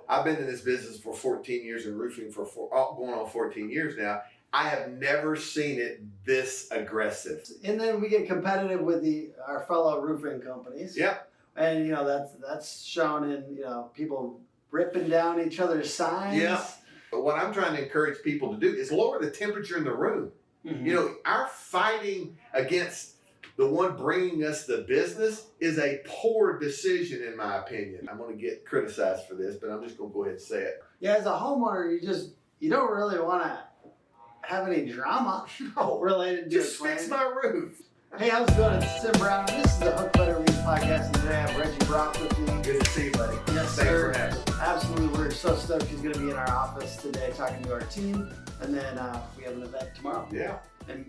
I've been in this business for 14 years and roofing for going on 14 years now. I have never seen it this aggressive. And then we get competitive with our fellow roofing companies. Yep. And that's shown in people ripping down each other's signs. Yeah. But what I'm trying to encourage people to do is lower the temperature in the room. Mm-hmm. Our fighting against the one bringing us the business is a poor decision, in my opinion. I'm going to get criticized for this, but I'm just going to go ahead and say it. Yeah, as a homeowner, you don't really want to have any drama related to just fix my roof. Hey, how's it going? It's Tim Brown. This is the Hook Better Reef podcast, and today I have Reggie Brock with me. Good to see you, buddy. Yes, Thanks sir. for having me. Absolutely. We're so stoked he's going to be in our office today talking to our team, and then we have an event tomorrow. Yeah.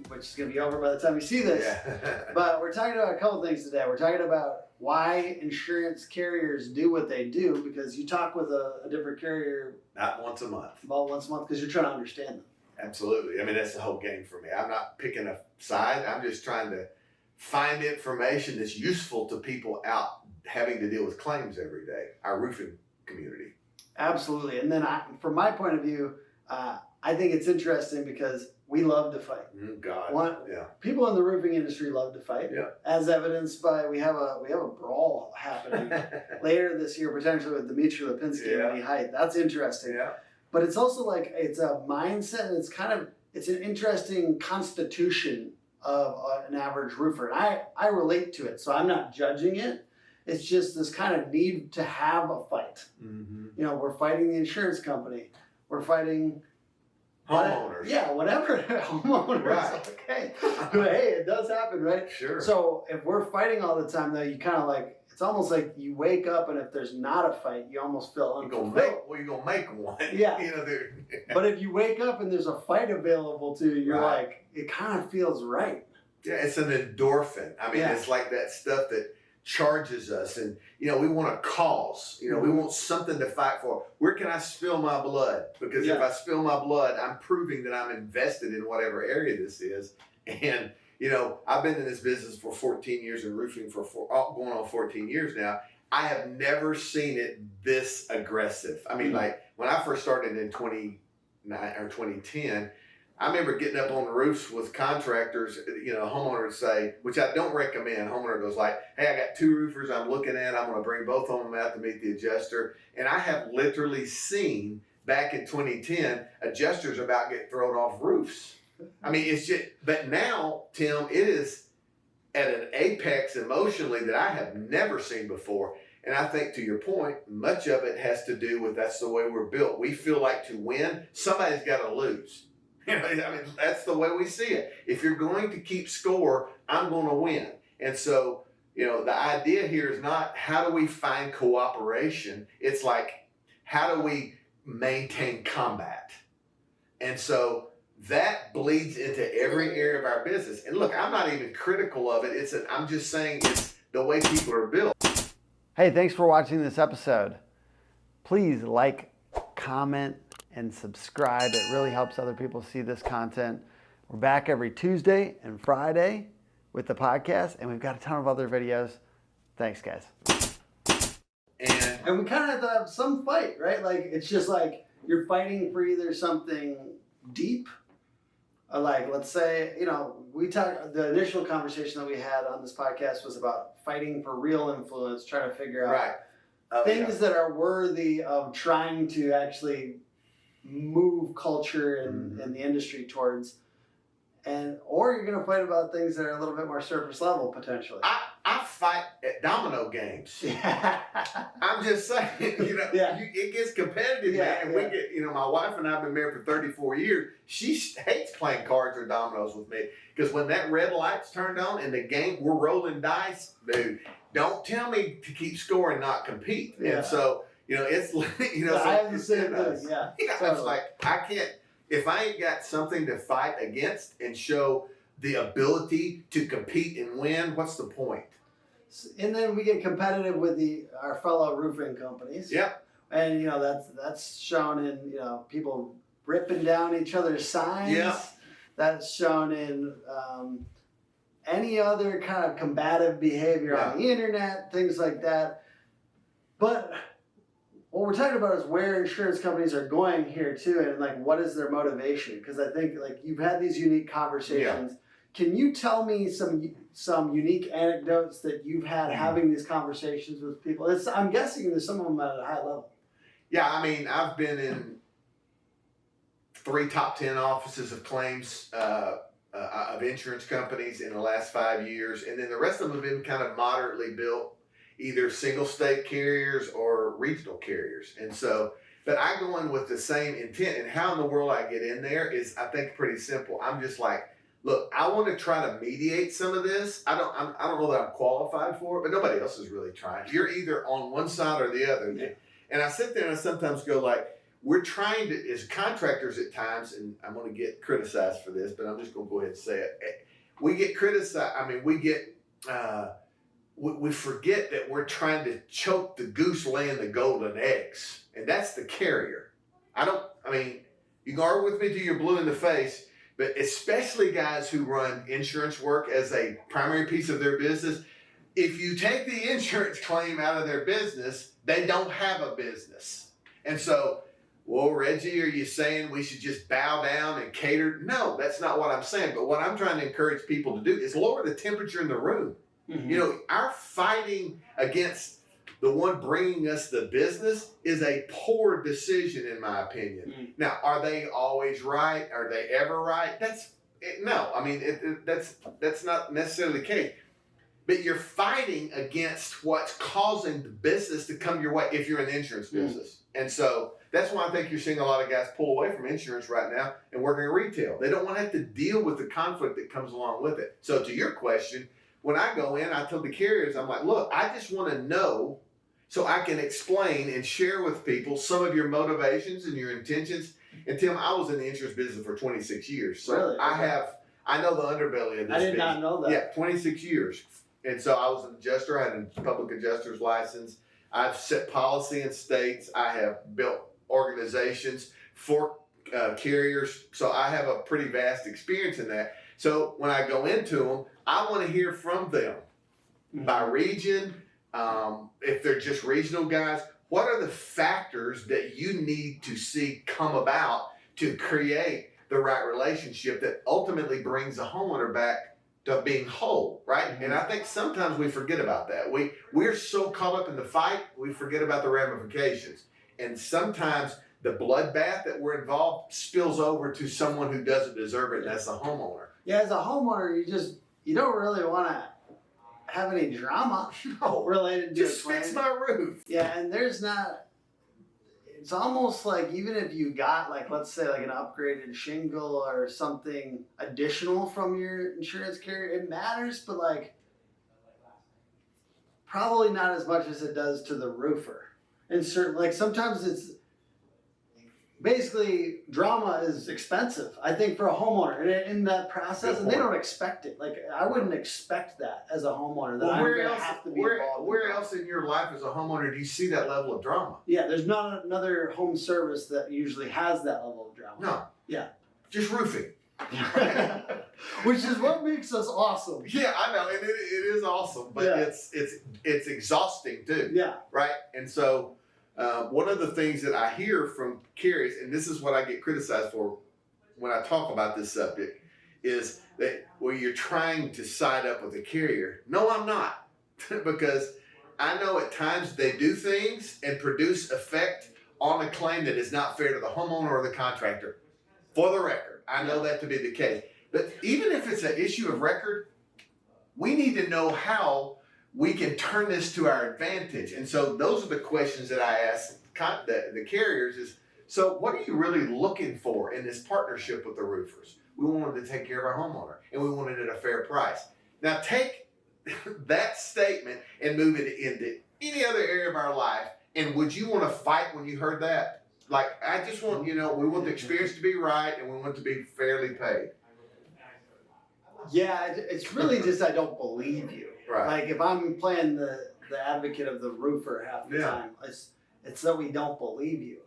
Which is going to be over by the time you see this. Yeah. But we're talking about a couple things today. We're talking about why insurance carriers do what they do, because you talk with a different carrier not once a month. About once a month, because you're trying to understand them. Absolutely. I mean, that's the whole game for me. I'm not picking a side. I'm just trying to find information that's useful to people out having to deal with claims every day, our roofing community. Absolutely. And then from my point of view, I think it's interesting because we love to fight. People in the roofing industry love to fight. Yeah. As evidenced by we have a brawl happening later this year, potentially with Dimitri Lipinski and Lee Height. That's interesting. Yeah. But it's also like it's a mindset, and it's an interesting constitution of an average roofer. And I relate to it, so I'm not judging it. It's just this kind of need to have a fight. Mm-hmm. We're fighting the insurance company. We're fighting homeowners. Whatever. Homeowners. Right. Okay. But hey, it does happen, right? Sure. So if we're fighting all the time, though, you kind of it's almost like you wake up, and if there's not a fight, you almost feel unfulfilled. You're going to make one. Yeah. But if you wake up and there's a fight available to you, you're like, it kind of feels right. Yeah, it's an endorphin. I mean, it's like that stuff that charges us, and we want a cause. We want something to fight for. Where can I spill my blood? Because if I spill my blood, I'm proving that I'm invested in whatever area this is. And I've been in this business for 14 years and roofing for going on 14 years now. I have never seen it this aggressive. I mean, like when I first started in 2010. I remember getting up on the roofs with contractors, homeowners say, which I don't recommend. Homeowner goes like, hey, I got 2 roofers I'm looking at. I'm going to bring both of them out to meet the adjuster. And I have literally seen back in 2010, adjusters about get thrown off roofs. I mean, it's just, but now, Tim, it is at an apex emotionally that I have never seen before. And I think to your point, much of it has to do with that's the way we're built. We feel like to win, somebody's got to lose. I mean, that's the way we see it. If you're going to keep score, I'm going to win. And so, the idea here is not how do we find cooperation. It's like, how do we maintain combat? And so that bleeds into every area of our business. And look, I'm not even critical of it. I'm just saying it's the way people are built. Hey, thanks for watching this episode. Please like, comment, and subscribe. It really helps other people see this content. We're back every Tuesday and Friday with the podcast, and we've got a ton of other videos. Thanks, guys. And we kind of have to have some fight, right? Like, it's just like you're fighting for either something deep, or like, let's say, the initial conversation that we had on this podcast was about fighting for real influence, trying to figure out things that are worthy of trying to actually move culture and the industry towards, or you're going to fight about things that are a little bit more surface level potentially. I fight at domino games. Yeah. I'm just saying, it gets competitive, man. And we get, my wife and I have been married for 34 years. She hates playing cards or dominoes with me because when that red light's turned on in the game, we're rolling dice, dude. Don't tell me to keep score and not compete. Yeah. And so. It's I have the same thing. Yeah, it's like I can't if I ain't got something to fight against and show the ability to compete and win. What's the point? And then we get competitive with our fellow roofing companies. Yep. And that's shown in people ripping down each other's signs. Yeah. That's shown in any other kind of combative behavior on the internet, things like that. But what we're talking about is where insurance companies are going here too, and like what is their motivation? Because I think like you've had these unique conversations. Yeah. Can you tell me some unique anecdotes that you've had having these conversations with people? I'm guessing there's some of them at a high level. Yeah, I mean, I've been in 3 top 10 offices of claims of insurance companies in the last 5 years, and then the rest of them have been kind of moderately built, either single state carriers or regional carriers. And so, but I go in with the same intent, and how in the world I get in there is, I think, pretty simple. I'm just like, look, I want to try to mediate some of this. I don't know that I'm qualified for it, but nobody else is really trying. You're either on one side or the other. Yeah. And I sit there and I sometimes go like, we're trying to, as contractors at times, and I'm going to get criticized for this, but I'm just going to go ahead and say it. We get criticized. I mean, we forget that we're trying to choke the goose laying the golden eggs, and that's the carrier. You can argue with me till you're blue in the face, but especially guys who run insurance work as a primary piece of their business, if you take the insurance claim out of their business, they don't have a business. And so, well, Reggie, are you saying we should just bow down and cater? No, that's not what I'm saying. But what I'm trying to encourage people to do is lower the temperature in the room. Mm-hmm. You know, our fighting against the one bringing us the business is a poor decision, in my opinion. Mm-hmm. Now, are they always right? Are they ever right? No. I mean, that's not necessarily the case. But you're fighting against what's causing the business to come your way if you're in the insurance business. Mm-hmm. And so that's why I think you're seeing a lot of guys pull away from insurance right now and working in retail. They don't want to have to deal with the conflict that comes along with it. So to your question, when I go in, I tell the carriers, I'm like, look, I just want to know so I can explain and share with people some of your motivations and your intentions. And Tim, I was in the insurance business for 26 years. So really? I know the underbelly of this. I did not know that. Yeah, 26 years. And so I was an adjuster. I had a public adjuster's license. I've set policy in states. I have built organizations for carriers. So I have a pretty vast experience in that. So when I go into them, I want to hear from them by region. If they're just regional guys, what are the factors that you need to see come about to create the right relationship that ultimately brings the homeowner back to being whole, right? Mm-hmm. And I think sometimes we forget about that. We're so caught up in the fight, we forget about the ramifications. And sometimes the bloodbath that we're involved spills over to someone who doesn't deserve it, and that's the homeowner. Yeah, as a homeowner, you don't really want to have any drama related to just fix my roof. Yeah, and it's almost like even if you got like, let's say like an upgraded shingle or something additional from your insurance carrier, it matters, but like probably not as much as it does to the roofer. And sometimes it's basically drama is expensive, I think, for a homeowner in that process, and they don't expect it. Like I wouldn't expect that as a homeowner that I'm going to have to be involved. Where else in your life as a homeowner do you see that level of drama? Yeah, there's not another home service that usually has that level of drama. No. Yeah. Just roofing. Which is what makes us awesome. Yeah, I know, and it is awesome, but it's exhausting too. Yeah. Right? And so one of the things that I hear from carriers, and this is what I get criticized for when I talk about this subject, is that, well, you're trying to side up with a carrier. No, I'm not. Because I know at times they do things and produce effect on a claim that is not fair to the homeowner or the contractor. For the record, I know that to be the case. But even if it's an issue of record, we need to know how we can turn this to our advantage. And so those are the questions that I ask the carriers is, so what are you really looking for in this partnership with the roofers? We wanted to take care of our homeowner, and we wanted it at a fair price. Now take that statement and move it into any other area of our life, and would you want to fight when you heard that? Like, I just want, we want the experience to be right, and we want to be fairly paid. Yeah, it's really just I don't believe you. Right. Like if I'm playing the advocate of the roofer half the time, it's that we don't believe you.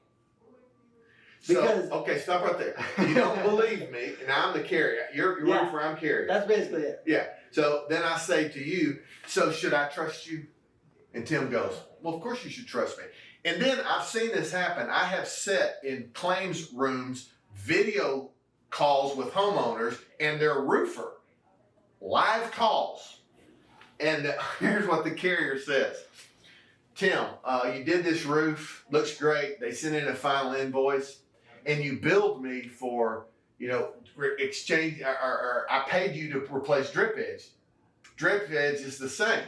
Because okay, stop right there. You don't believe me, and I'm the carrier. You're roofer, I'm carrier. That's basically it. Yeah. So then I say to you, so should I trust you? And Tim goes, well, of course you should trust me. And then I've seen this happen. I have sat in claims rooms, video calls with homeowners and their roofer, live calls. And here's what the carrier says. Tim, you did this roof, looks great. They sent in a final invoice and you billed me for, exchange, or I paid you to replace drip edge. Drip edge is the same.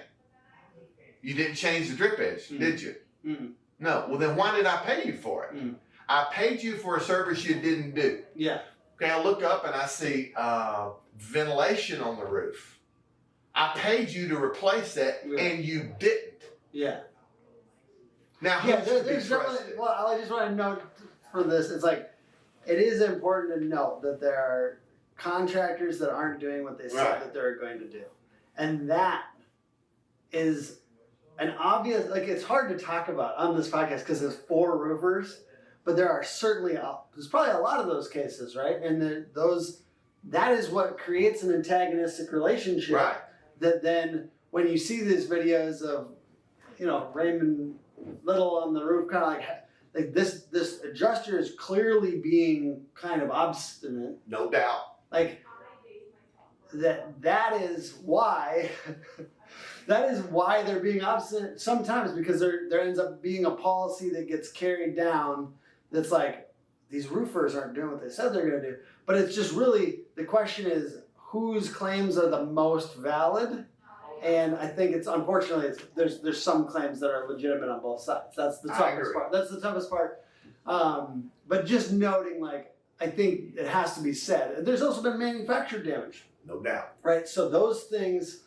You didn't change the drip edge, did you? Mm. No. Well, then why did I pay you for it? I paid you for a service you didn't do. Yeah. Okay, I look up and I see ventilation on the roof. I paid you to replace that, and you didn't. Yeah. Now, there's definitely, well, I just want to note for this, it's like, it is important to note that there are contractors that aren't doing what they said that they're going to do. And that is an obvious, like, it's hard to talk about on this podcast because there's 4 roofers, but there are certainly, there's probably a lot of those cases, right? And that is what creates an antagonistic relationship. Right. That then when you see these videos of, Raymond Little on the roof, kind of like this adjuster is clearly being kind of obstinate. No doubt. Like that is why they're being obstinate sometimes, because there ends up being a policy that gets carried down that's like, these roofers aren't doing what they said they're going to do. But it's just really, the question is, whose claims are the most valid? And I think unfortunately there's some claims that are legitimate on both sides. That's the toughest part. That's the toughest part. But just noting, like, I think it has to be said. There's also been manufactured damage. No doubt. Right. So those things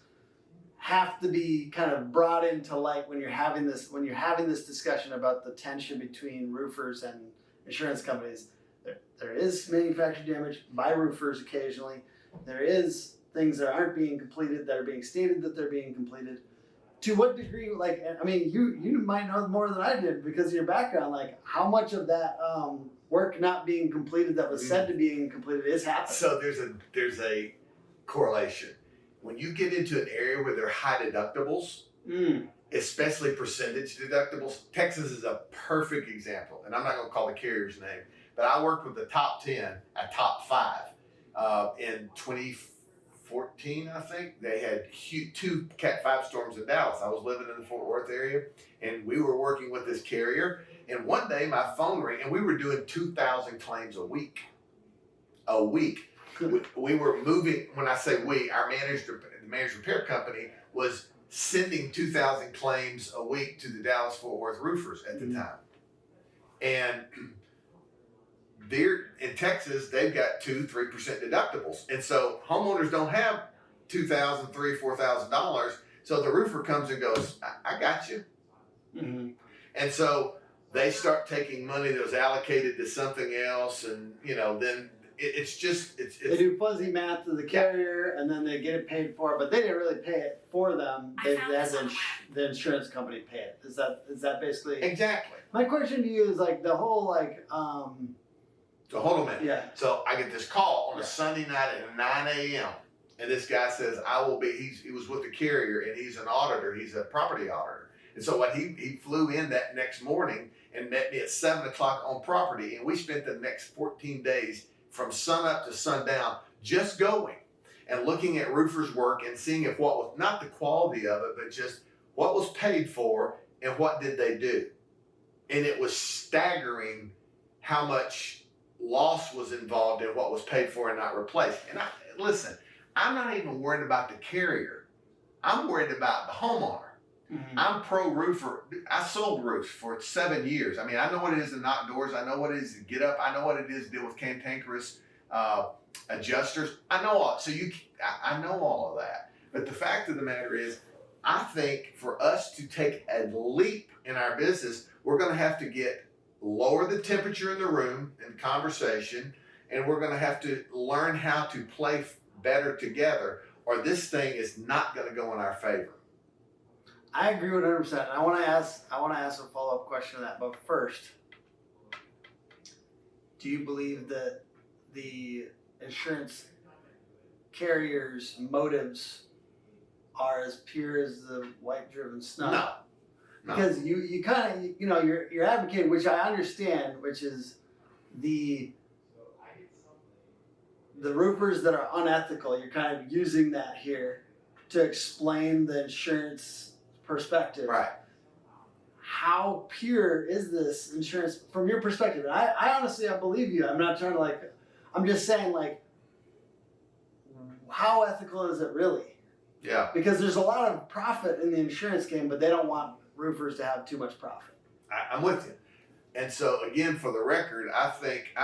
have to be kind of brought into light when you're having this discussion about the tension between roofers and insurance companies. There is manufactured damage by roofers occasionally. There is things that aren't being completed that are being stated that they're being completed. To what degree, like, I mean, you might know more than I did because of your background, like how much of that work not being completed that was said to being completed is happening. So there's a correlation. When you get into an area where there are high deductibles, especially percentage deductibles, Texas is a perfect example. And I'm not going to call the carrier's name, but I worked with the top 10, a top 5 in 2014, I think. They had 2 Cat 5 storms in Dallas. I was living in the Fort Worth area, and we were working with this carrier. And one day my phone rang, and we were doing 2,000 claims a week. A week. We were moving, when I say we, our managed repair company was sending 2,000 claims a week to the Dallas Fort Worth roofers at the time. And in Texas, they've got 2-3% deductibles. And so homeowners don't have $2,000, $3,000, $4,000. So the roofer comes and goes, I got you. Mm-hmm. And so they start taking money that was allocated to something else. And, then it's they do fuzzy math to the carrier, and then they get it paid for, but they didn't really pay it for them. They had the insurance company pay it. Is that basically exactly? My question to you is like the whole So hold on a minute. Yeah. So I get this call on a Sunday night at 9 a.m. and this guy says he was with the carrier and he's an auditor. He's a property auditor. And so he flew in that next morning and met me at 7 o'clock on property, and we spent the next 14 days from sun up to sundown, just going and looking at roofers' work and seeing if what was, not the quality of it, but just what was paid for and what did they do. And it was staggering how much loss was involved in what was paid for and not replaced. And listen, I'm not even worried about the carrier. I'm worried about the homeowner. Mm-hmm. I'm pro roofer. I sold roofs for 7 years. I mean, I know what it is to knock doors. I know what it is to get up. I know what it is to deal with cantankerous adjusters. I know all. I know all of that. But the fact of the matter is, I think for us to take a leap in our business, we're going to have to lower the temperature in the room in conversation, and we're going to have to learn how to play better together, or this thing is not going to go in our favor. I agree 100%. And I want to ask a follow-up question to that. But first, do you believe that the insurance carriers' motives are as pure as the white-driven snow? No. Because you kind of, you're advocating, which I understand, which is the roofers that are unethical. You're kind of using that here to explain the insurance perspective. Right. How pure is this insurance from your perspective? And I honestly, I believe you. I'm not trying to I'm just saying how ethical is it really? Yeah. Because there's a lot of profit in the insurance game, but they don't want roofers to have too much profit. I'm with you. And so again, for the record, I think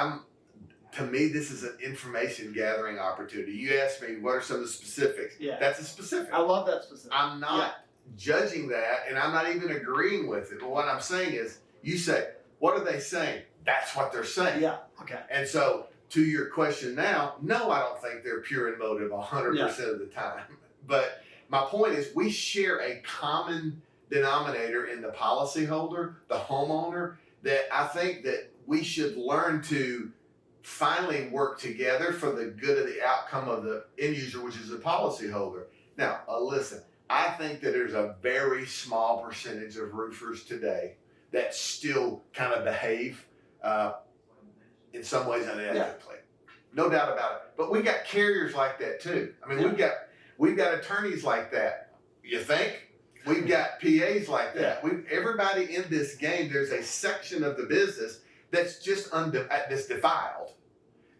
to me, this is an information gathering opportunity. You asked me, what are some of the specifics? Yeah. That's a specific. I love that specific. I'm not judging that, and I'm not even agreeing with it. But what I'm saying is, you say, what are they saying? That's what they're saying. Yeah, okay. And so, to your question now, no, I don't think they're pure in motive 100% of the time. But my point is, we share a common denominator in the policyholder, the homeowner, that I think that we should learn to finally work together for the good of the outcome of the end user, which is the policyholder. Now, listen, I think that there's a very small percentage of roofers today that still kind of behave in some ways unethically. Yeah. No doubt about it. But we got carriers like that too. I mean, we've got attorneys like that. You think? We've got PAs like that. Everybody in this game, there's a section of the business that's just that's defiled.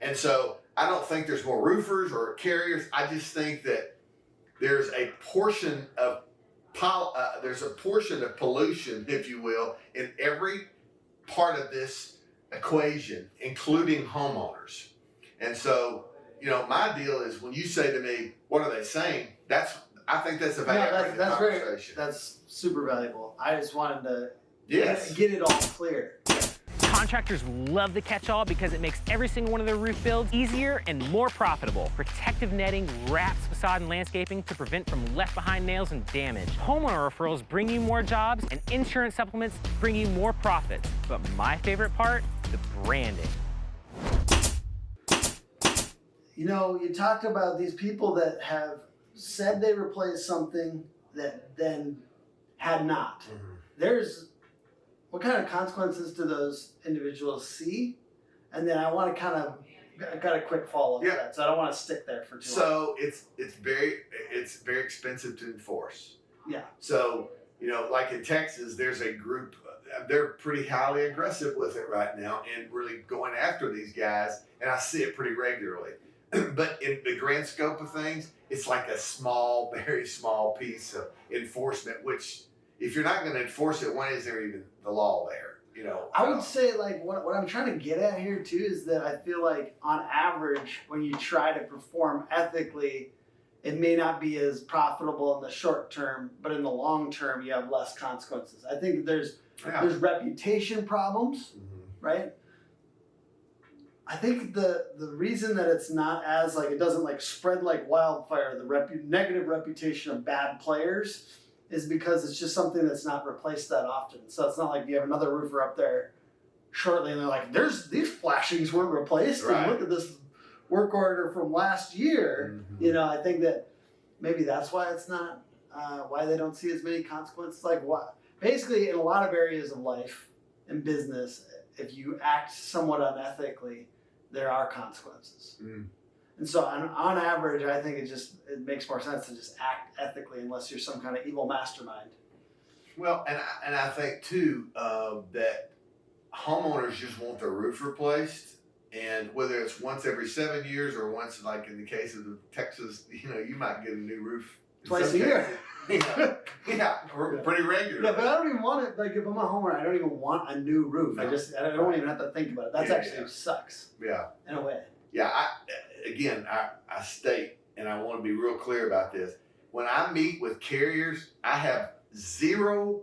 And so I don't think there's more roofers or carriers. I just think that there's a portion of pollution, if you will, in every part of this equation, including homeowners. And so, my deal is when you say to me, what are they saying? I think that's a valuable conversation. That's super valuable. I just wanted to get it all clear. Contractors love the catch-all because it makes every single one of their roof builds easier and more profitable. Protective netting wraps facade and landscaping to prevent from left-behind nails and damage. Homeowner referrals bring you more jobs, and insurance supplements bring you more profits. But my favorite part, the branding. You talked about these people that have said they replaced something that then had not. Mm-hmm. What kind of consequences do those individuals see? And then I got a quick follow-up to that, so I don't want to stick there for too long. So it's very expensive to enforce. Yeah. So, like in Texas, there's a group, they're pretty highly aggressive with it right now and really going after these guys, and I see it pretty regularly. But in the grand scope of things, it's like a small, very small piece of enforcement, which if you're not going to enforce it, why is there even the law there? I would say what I'm trying to get at here too is that I feel like on average, when you try to perform ethically, it may not be as profitable in the short term, but in the long term, you have less consequences. I think there's reputation problems, right? I think the reason that it's not as it doesn't spread like wildfire, the negative reputation of bad players, is because it's just something that's not replaced that often. So it's not like you have another roofer up there shortly and they're like, these flashings weren't replaced. Right. And look at this work order from last year. Mm-hmm. I think that maybe that's why it's not, why they don't see as many consequences. Basically in a lot of areas of life and business, if you act somewhat unethically, there are consequences. Mm. And so on average, I think it makes more sense to just act ethically unless you're some kind of evil mastermind. Well, and I think too that homeowners just want their roof replaced, and whether it's once every 7 years or once, like in the case of Texas, you might get a new roof twice a year. Pretty regular. Yeah, but I don't even want it. If I'm a homeowner, I don't even want a new roof. No. I don't even have to think about it. That's actually sucks. Yeah. In a way. Yeah. I state, and I want to be real clear about this. When I meet with carriers, I have zero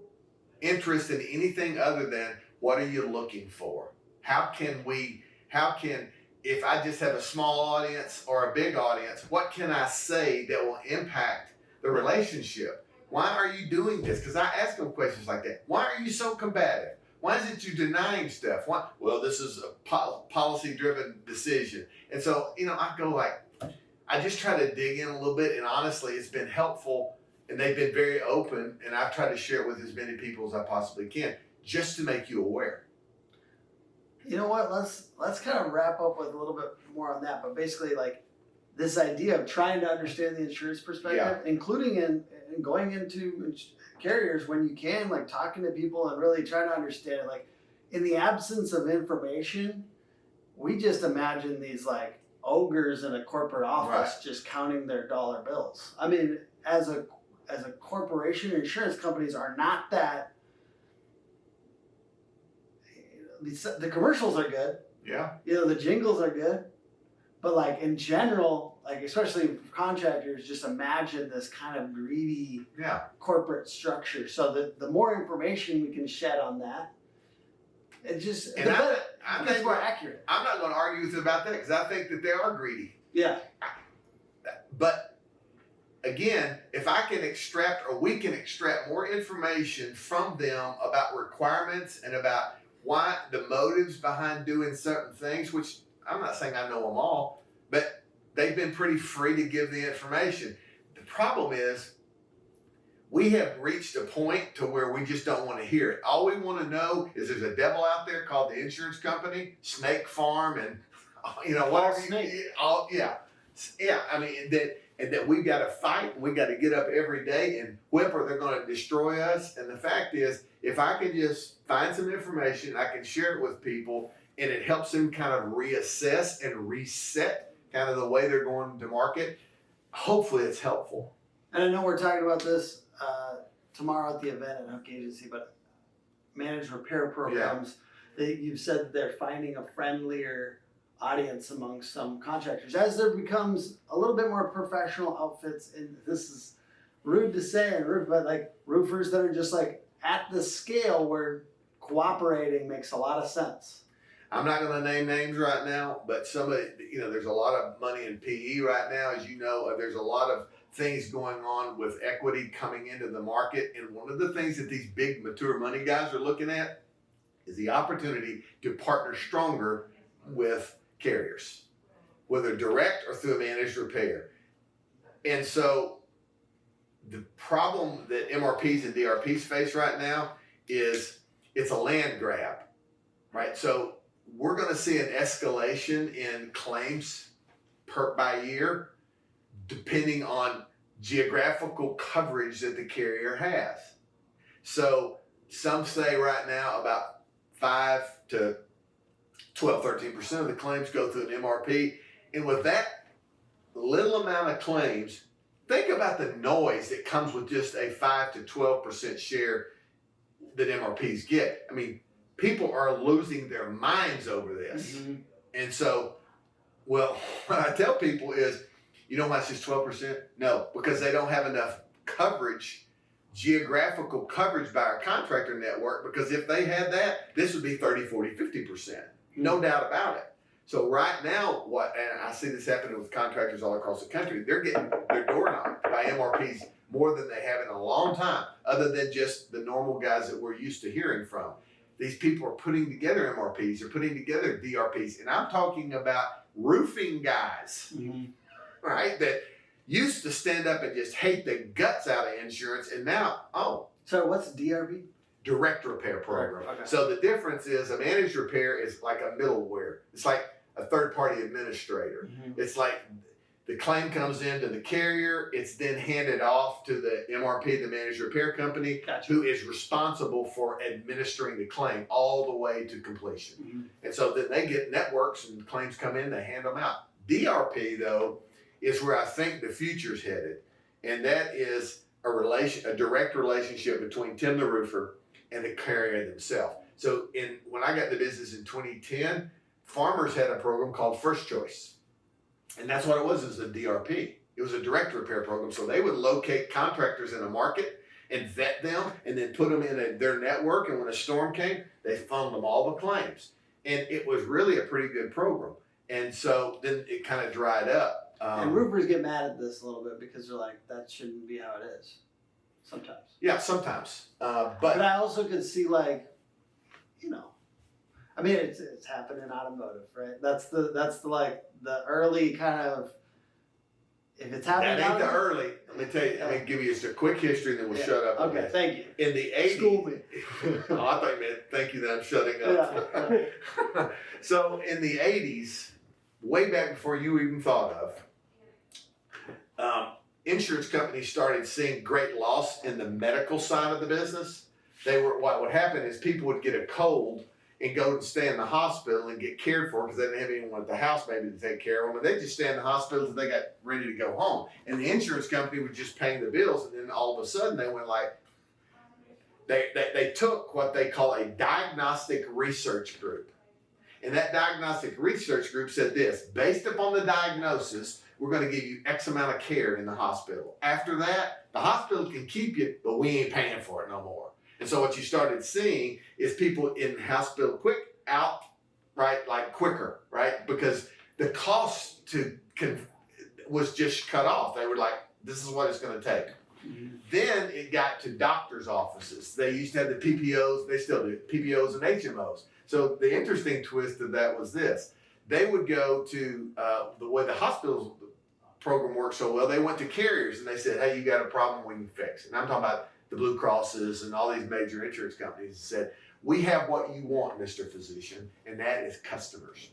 interest in anything other than what are you looking for? How can if I just have a small audience or a big audience, what can I say that will impact the relationship? Why are you doing this? Because I ask them questions like that. Why are you so combative? Why is it you denying stuff? Well, this is a policy-driven decision. And so, I go I just try to dig in a little bit, and honestly, it's been helpful and they've been very open, and I've tried to share it with as many people as I possibly can, just to make you aware. You know what? Let's kind of wrap up with a little bit more on that. But basically, like this idea of trying to understand the insurance perspective, including in going into carriers when you can, like talking to people and really trying to understand it. Like in the absence of information, we just imagine these like ogres in a corporate office just counting their dollar bills. I mean, as a corporation, insurance companies are not that. The commercials are good. Yeah. The jingles are good. But like in general, like especially for contractors, just imagine this kind of greedy corporate structure. So the more information we can shed on that, it just it's more accurate. I'm not going to argue with you about that because I think that they are greedy. Yeah. But again, if I can extract or we can extract more information from them about requirements and about why the motives behind doing certain things, which I'm not saying I know them all, but they've been pretty free to give the information. The problem is we have reached a point to where we just don't want to hear it. All we want to know is there's a devil out there called the insurance company, Snake Farm, and whatever. I mean that we've got to fight. We got to get up every day and whip, or they're going to destroy us. And the fact is, if I can just find some information, I can share it with people, and it helps them kind of reassess and reset kind of the way they're going to market. Hopefully, it's helpful. And I know we're talking about this tomorrow at the event at Hook Agency, but managed repair programs, you've said that they're finding a friendlier audience among some contractors as there becomes a little bit more professional outfits. And this is rude to say, but like roofers that are just like at the scale where cooperating makes a lot of sense. I'm not going to name names right now, but there's a lot of money in PE right now. As you know, there's a lot of things going on with equity coming into the market. And one of the things that these big mature money guys are looking at is the opportunity to partner stronger with carriers, whether direct or through a managed repair. And so the problem that MRPs and DRPs face right now is it's a land grab, right? So we're going to see an escalation in claims by year, depending on geographical coverage that the carrier has. So some say right now about 5 to 12, 13% of the claims go through an MRP. And with that little amount of claims, think about the noise that comes with just a 5 to 12% share that MRPs get. I mean, people are losing their minds over this. Mm-hmm. And so, what I tell people is, you know why it's just 12%? No, because they don't have enough coverage, geographical coverage by our contractor network, because if they had that, this would be 30, 40, 50%. No doubt about it. So right now, and I see this happening with contractors all across the country, they're getting their door knocked by MRPs more than they have in a long time, other than just the normal guys that we're used to hearing from. These people are putting together MRPs, they're putting together DRPs, and I'm talking about roofing guys, right, that used to stand up and just hate the guts out of insurance, and now, So what's DRP? Direct repair program. Okay. So the difference is a managed repair is like a middleware. It's like a third-party administrator. Mm-hmm. It's like the claim comes into the carrier. It's then handed off to the MRP, the managed repair company, who is responsible for administering the claim all the way to completion. Mm-hmm. And so then they get networks and claims come in, they hand them out. DRP, though, is where I think the future's headed. And that is a direct relationship between Tim the roofer and the carrier themselves. So when I got the business in 2010, Farmers had a program called First Choice. And that's what it was a DRP. It was a direct repair program. So they would locate contractors in a market and vet them and then put them in their network. And when a storm came, they funneled them all the claims. And it was really a pretty good program. And so then it kind of dried up. And roofers get mad at this a little bit because they're like, that shouldn't be how it is. Sometimes. Yeah, sometimes. But I also could see I mean, it's happened in automotive, right? That's the early kind of if it's happening That ain't the now, early. Let me tell you. Let me give you just a quick history, and then we'll shut up. Okay, thank you. In the 80s. School me. Oh, I thought you meant thank you that I'm shutting up. Yeah. So in the 80s, way back before you even thought of, insurance companies started seeing great loss in the medical side of the business. What would happen is people would get a cold and go and stay in the hospital and get cared for because they didn't have anyone at the house maybe to take care of them. And they just stay in the hospital until they got ready to go home. And the insurance company was just paying the bills. And then all of a sudden they went like, they took what they call a diagnostic research group. And that diagnostic research group said this: based upon the diagnosis, we're going to give you X amount of care in the hospital. After that, the hospital can keep you, but we ain't paying for it no more. And so what you started seeing is people in hospital quicker, right? Because the cost was just cut off. They were like, this is what it's going to take. Mm-hmm. Then it got to doctors' offices. They used to have the PPOs, they still do, PPOs and HMOs. So the interesting twist of that was this. They would go to, the way the hospital program works so well, they went to carriers and they said, hey, you got a problem, we can fix it. And I'm talking about the Blue Crosses and all these major insurance companies said, we have what you want, Mr. Physician, and that is customers.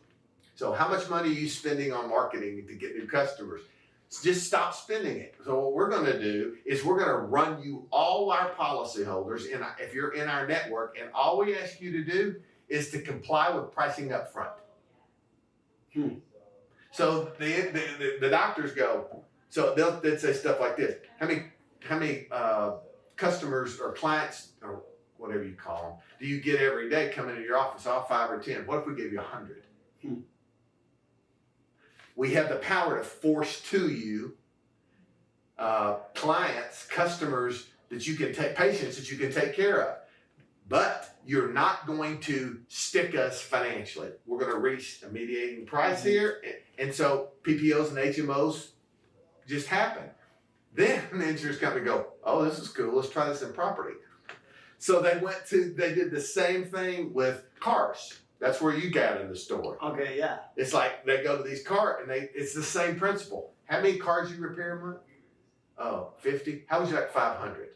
So how much money are you spending on marketing to get new customers? Just stop spending it. So what we're going to do is we're going to run you all our policyholders, if you're in our network, and all we ask you to do is to comply with pricing up front. So the doctors go, so they'd say stuff like this: how many customers or clients or whatever you call them do you get every day coming into your office? All 5 or 10. What if we give you 100? We have the power to force to you clients, customers that you can take, patients that you can take care of. But you're not going to stick us financially. We're going to reach a mediating price here. And so PPOs and HMOs just happen. Then the insurance company go, oh, this is cool. Let's try this in property. So they did the same thing with cars. That's where you got in the store. Okay, yeah. It's like they go to these cars and it's the same principle. How many cars you repair a month? Oh, 50. How would you like 500?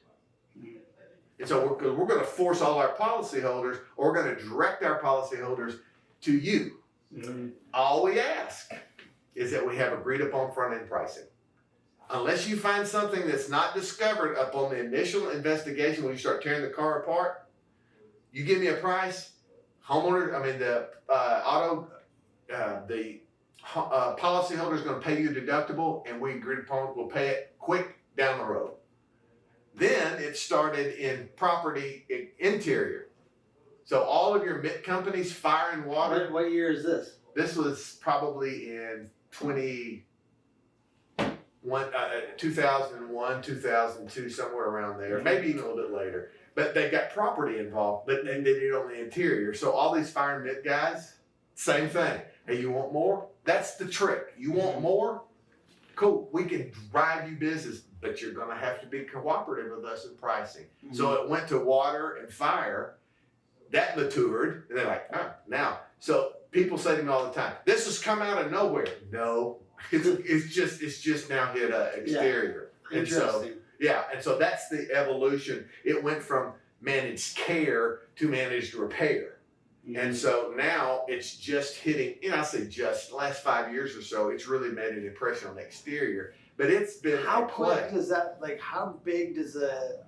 And so we're going to force all our policyholders, or we're going to direct our policyholders to you. Mm-hmm. All we ask is that we have agreed upon front-end pricing. Unless you find something that's not discovered upon the initial investigation when you start tearing the car apart, you give me a price, the policyholder is going to pay you a deductible, and we agreed upon we'll pay it quick down the road. Then it started in property interior. So all of your MIT companies, fire and water. What year is this? This was probably in 2001, 2002, somewhere around there, maybe even a little bit later. But they got property involved, but they did it on the interior. So all these fire and MIT guys, same thing. Hey, you want more? That's the trick. You want more? Cool. We can drive you business, but you're going to have to be cooperative with us in pricing. Mm-hmm. So it went to water and fire. That matured, and they're like, now. So people say to me all the time, this has come out of nowhere. No, it's just now hit exterior. Yeah. Interesting. And so that's the evolution. It went from managed care to managed repair. Mm-hmm. And so now it's just hitting, I say just, the last 5 years or so, it's really made an impression on the exterior. But it's been how quick does that, how big does a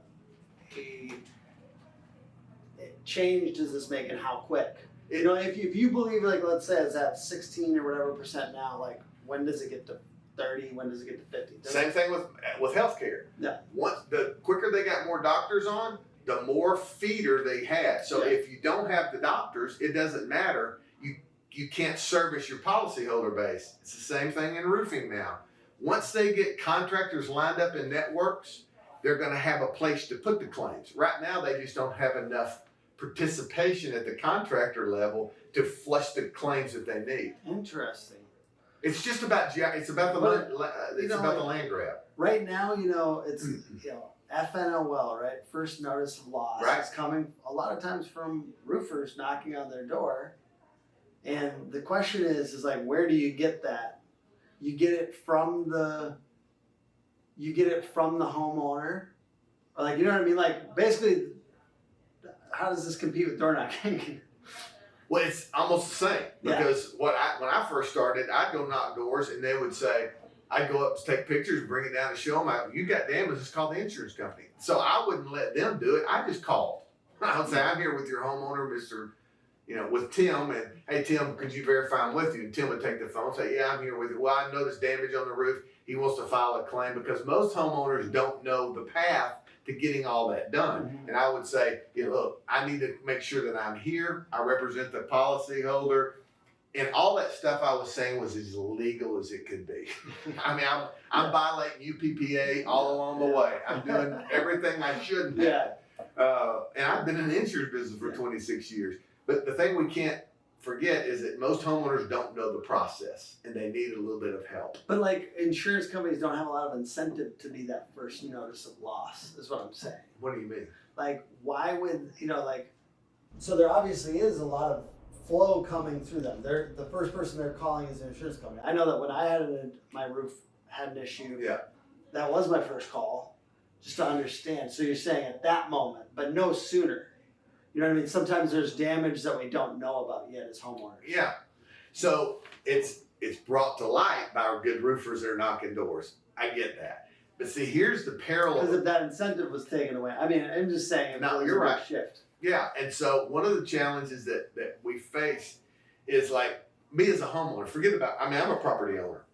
change does this make, and how quick? If you believe, let's say it's at 16 or whatever percent now, when does it get to 30? When does it get to 50? Same thing with healthcare. Yeah. Once the quicker they got more doctors on, the more feeder they had. So if you don't have the doctors, it doesn't matter. You can't service your policyholder base. It's the same thing in roofing now. Once they get contractors lined up in networks, they're going to have a place to put the claims. Right now, they just don't have enough participation at the contractor level to flush the claims that they need. Interesting. It's just about the land grab. Right now, it's FNOL, right? First notice of loss. Right. It's coming a lot of times from roofers knocking on their door, and the question is where do you get that? You get it from the you get it from the homeowner, or like, you know what I mean? Like, basically, how does this compete with door knocking? Well, it's almost the same because when I first started, I'd go knock doors and they would say, I'd go up to take pictures, bring it down and show them, you got damage, just call the insurance company. So I wouldn't let them do it. I just called. I would say, I'm here with your homeowner, Mr. With Tim, and hey, Tim, could you verify I'm with you? And Tim would take the phone and say, yeah, I'm here with you. Well, I noticed damage on the roof. He wants to file a claim because most homeowners don't know the path to getting all that done. Mm-hmm. And I would say, look, I need to make sure that I'm here. I represent the policyholder. And all that stuff I was saying was as legal as it could be. I mean, I'm violating UPPA all along the way. I'm doing everything I shouldn't have. Yeah. And I've been in the insurance business for 26 years. But the thing we can't forget is that most homeowners don't know the process and they need a little bit of help. But like, insurance companies don't have a lot of incentive to be that first notice of loss, is what I'm saying. What do you mean? Like, why would, so there obviously is a lot of flow coming through them. They're the first person they're calling is an insurance company. I know that when I had my roof had an issue, that was my first call, just to understand. So you're saying at that moment, but no sooner. You know what I mean? Sometimes there's damage that we don't know about yet as homeowners. Yeah. So it's brought to light by our good roofers that are knocking doors. I get that. But see, here's the parallel. Because if that incentive was taken away, I mean, I'm just saying, No, it was you're a big right. shift. Yeah, and so one of the challenges that we face is like me as a homeowner, I'm a property owner.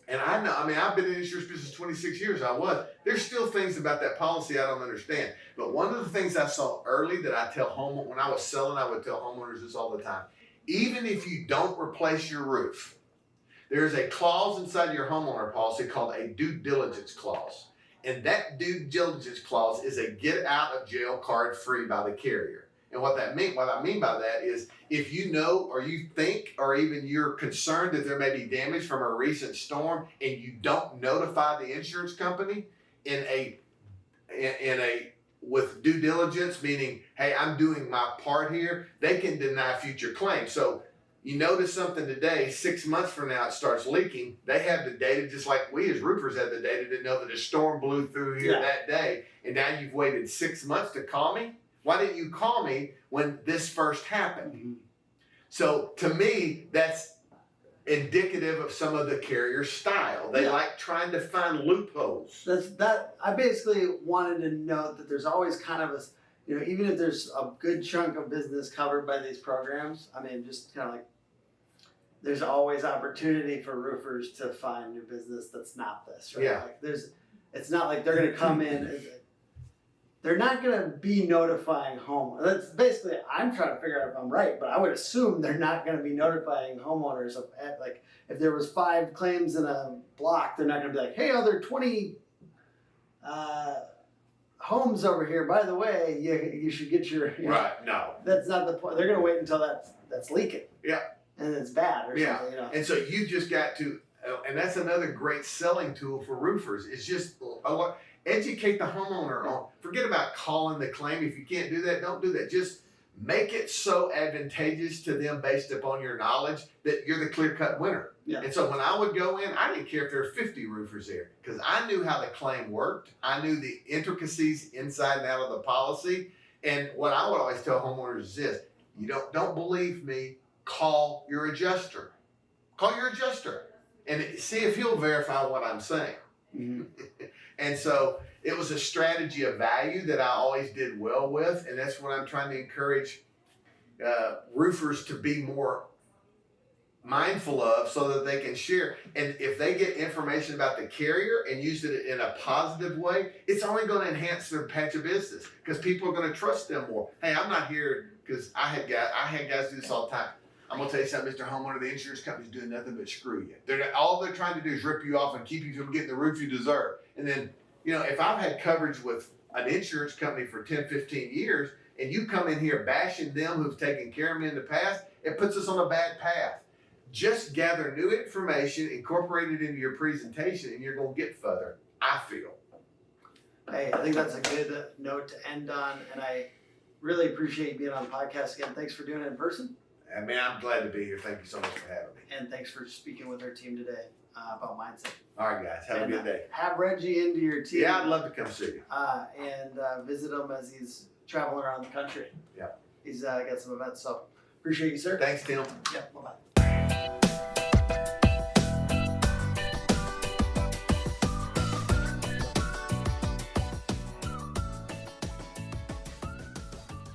And I've been in the insurance business 26 years, there's still things about that policy I don't understand. But one of the things I saw early that I tell when I was selling, I would tell homeowners this all the time. Even if you don't replace your roof, there's a clause inside your homeowner policy called a due diligence clause. And that due diligence clause is a get out of jail card free by the carrier. And what I mean by that is if you know or you think or even you're concerned that there may be damage from a recent storm and you don't notify the insurance company with due diligence, meaning, hey, I'm doing my part here, they can deny future claims. So you notice something today, 6 months from now it starts leaking. They have the data just like we as roofers have the data to know that a storm blew through here that day. And now you've waited 6 months to call me. Why didn't you call me when this first happened? Mm-hmm. So to me, that's indicative of some of the carrier style. They like trying to find loopholes. I basically wanted to note that there's always kind of even if there's a good chunk of business covered by these programs, I mean, just kind of like, there's always opportunity for roofers to find new business that's not this, right? Yeah. Like it's not like they're going to come in. They're not going to be notifying homeowners. That's basically, I'm trying to figure out if I'm right, but I would assume they're not going to be notifying homeowners of, like, if there was 5 claims in a block, they're not going to be like, hey, other 20 homes over here, by the way, you should get your... Right, no. That's not the point. They're going to wait until that's leaking. Yeah. And it's bad or something, And so you just got to, and that's another great selling tool for roofers, is just educate the homeowner on, forget about calling the claim. If you can't do that, don't do that. Just make it so advantageous to them based upon your knowledge that you're the clear-cut winner. Yeah. And so when I would go in, I didn't care if there were 50 roofers there because I knew how the claim worked. I knew the intricacies inside and out of the policy. And what I would always tell homeowners is this: you don't believe me, call your adjuster. Call your adjuster and see if he'll verify what I'm saying. Mm-hmm. And so it was a strategy of value that I always did well with, and that's what I'm trying to encourage roofers to be more mindful of so that they can share. And if they get information about the carrier and use it in a positive way, it's only going to enhance their patch of business because people are going to trust them more. Hey, I'm not here because I had guys do this all the time. I'm going to tell you something, Mr. Homeowner, the insurance company's doing nothing but screw you. All they're trying to do is rip you off and keep you from getting the roof you deserve. And then, if I've had coverage with an insurance company for 10, 15 years, and you come in here bashing them who've taken care of me in the past, it puts us on a bad path. Just gather new information, incorporate it into your presentation, and you're going to get further, I feel. Hey, I think that's a good note to end on, and I really appreciate you being on the podcast again. Thanks for doing it in person. Man, I'm glad to be here. Thank you so much for having me. And thanks for speaking with our team today. about mindset. All right, guys. Have a good day. Have Reggie into your team. Yeah, I'd love to come see you. And visit him as he's traveling around the country. Yeah. He's got some events. So appreciate you, sir. Thanks, Tim. Yep.